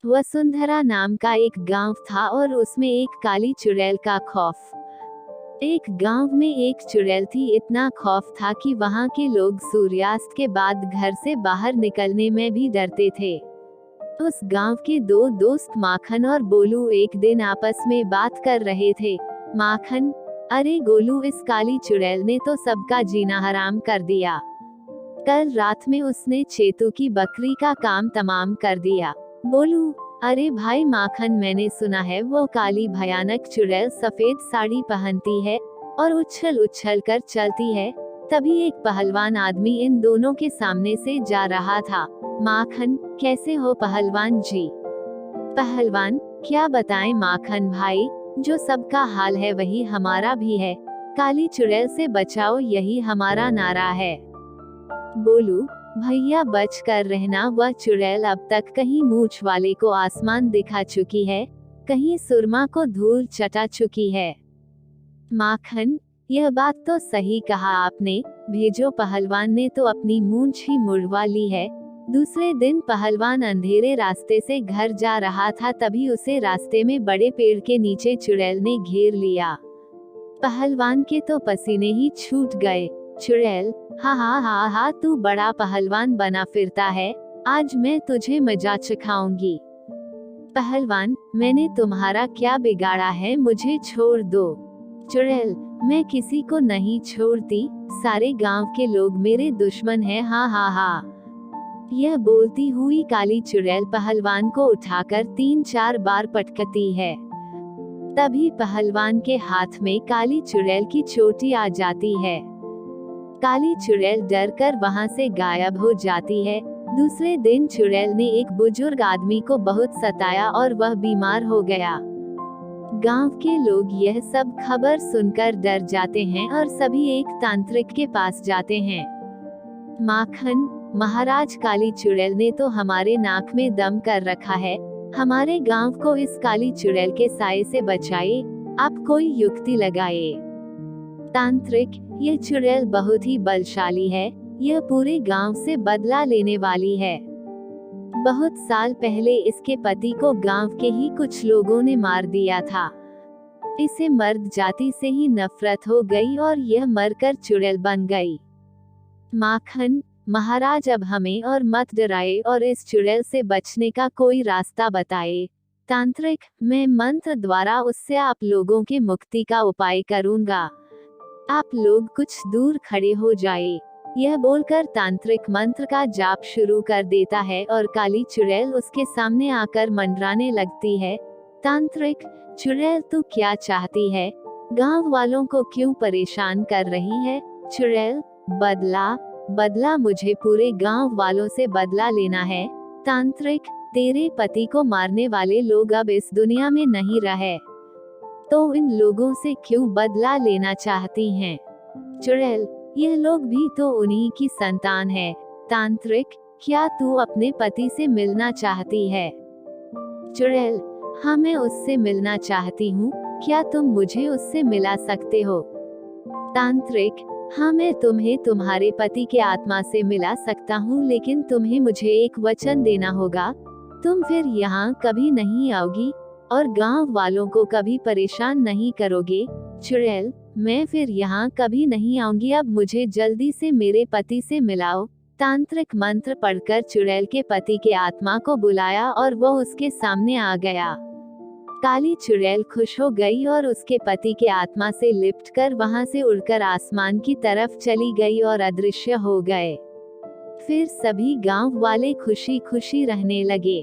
वसुंधरा नाम का एक गांव था और उसमें एक काली चुड़ैल का खौफ। एक गांव में एक चुड़ैल थी, इतना खौफ था कि वहां के लोग सूर्यास्त के बाद घर से बाहर निकलने में भी डरते थे। उस गांव के दो दोस्त माखन और गोलू एक दिन आपस में बात कर रहे थे। माखन, अरे गोलू, इस काली चुड़ैल ने तो सबका जीना हराम कर दिया। कल रात में उसने चेतू की बकरी का काम तमाम कर दिया। गोलू, अरे भाई माखन, मैंने सुना है वो काली भयानक चुड़ैल सफेद साड़ी पहनती है और उछल उछल कर चलती है। तभी एक पहलवान आदमी इन दोनों के सामने से जा रहा था। माखन, कैसे हो पहलवान जी? पहलवान, क्या बताएं माखन भाई, जो सबका हाल है वही हमारा भी है। काली चुड़ैल से बचाओ, यही हमारा नारा है। बोलू, भैया बच कर रहना, वह चुड़ैल अब तक कहीं मूंछ वाले को आसमान दिखा चुकी है, कहीं सुरमा को धूल चटा चुकी है। माखन, यह बात तो सही कहा आपने, भेजो। पहलवान ने तो अपनी मूंछ ही मुड़वा ली है। दूसरे दिन पहलवान अंधेरे रास्ते से घर जा रहा था, तभी उसे रास्ते में बड़े पेड़ के नीचे चुड़ैल ने घेर लिया। पहलवान के तो पसीने ही छूट गए। चुड़ैल, हा हा हा हा, तू बड़ा पहलवान बना फिरता है, आज मैं तुझे मजा चखाऊंगी। पहलवान, मैंने तुम्हारा क्या बिगाड़ा है, मुझे छोड़ दो। चुड़ैल, मैं किसी को नहीं छोड़ती, सारे गांव के लोग मेरे दुश्मन हैं, हा हा हा। यह बोलती हुई काली चुड़ैल पहलवान को उठाकर 3-4 बार पटकती है। तभी पहलवान के हाथ में काली चुड़ैल की चोटी आ जाती है। काली चुड़ैल डरकर वहां से गायब हो जाती है। दूसरे दिन चुड़ैल ने एक बुजुर्ग आदमी को बहुत सताया और वह बीमार हो गया। गांव के लोग यह सब खबर सुनकर डर जाते हैं और सभी एक तांत्रिक के पास जाते हैं। माखन, महाराज, काली चुड़ैल ने तो हमारे नाक में दम कर रखा है, हमारे गांव को इस काली चुड़ैल के साए से बचाए, आप कोई युक्ति लगाए। तांत्रिक, यह चुड़ैल बहुत ही बलशाली है, यह पूरे गांव से बदला लेने वाली है। बहुत साल पहले इसके पति को गांव के ही कुछ लोगों ने मार दिया था। इसे मर्द जाति से ही नफरत हो गई और यह मरकर चुड़ैल बन गई। माखन, महाराज, अब हमें और मत डराए और इस चुड़ैल से बचने का कोई रास्ता बताए। तांत्रिक, मैं मंत्र द्वारा उससे आप लोगों के मुक्ति का उपाय करूंगा, आप लोग कुछ दूर खड़े हो जाए। यह बोलकर तांत्रिक मंत्र का जाप शुरू कर देता है और काली चुड़ैल उसके सामने आकर मंडराने लगती है। तांत्रिक, चुड़ैल तू क्या चाहती है, गांव वालों को क्यों परेशान कर रही है? चुड़ैल, बदला, बदला, मुझे पूरे गांव वालों से बदला लेना है। तांत्रिक, तेरे पति को मारने वाले लोग अब इस दुनिया में नहीं रहे, तो इन लोगों से क्यों बदला लेना चाहती हैं? चुड़ैल, यह लोग भी तो उन्हीं की संतान है। तांत्रिक, क्या तू अपने पति से मिलना चाहती है? चुड़ैल, हाँ, मैं उससे मिलना चाहती हूँ, क्या तुम मुझे उससे मिला सकते हो? तांत्रिक, हाँ, मैं तुम्हें तुम्हारे पति के आत्मा से मिला सकता हूँ, लेकिन तुम्हें मुझे एक वचन देना होगा, तुम फिर यहाँ कभी नहीं आओगी और गांव वालों को कभी परेशान नहीं करोगे। चुड़ैल, मैं फिर यहाँ कभी नहीं आऊंगी, अब मुझे जल्दी से मेरे पति से मिलाओ। तांत्रिक मंत्र पढ़कर चुड़ैल के पति के आत्मा को बुलाया और वो उसके सामने आ गया। काली चुड़ैल खुश हो गई और उसके पति के आत्मा से लिपटकर वहां से उड़कर आसमान की तरफ चली गई और अदृश्य हो गए। फिर सभी गांव वाले खुशी खुशी रहने लगे।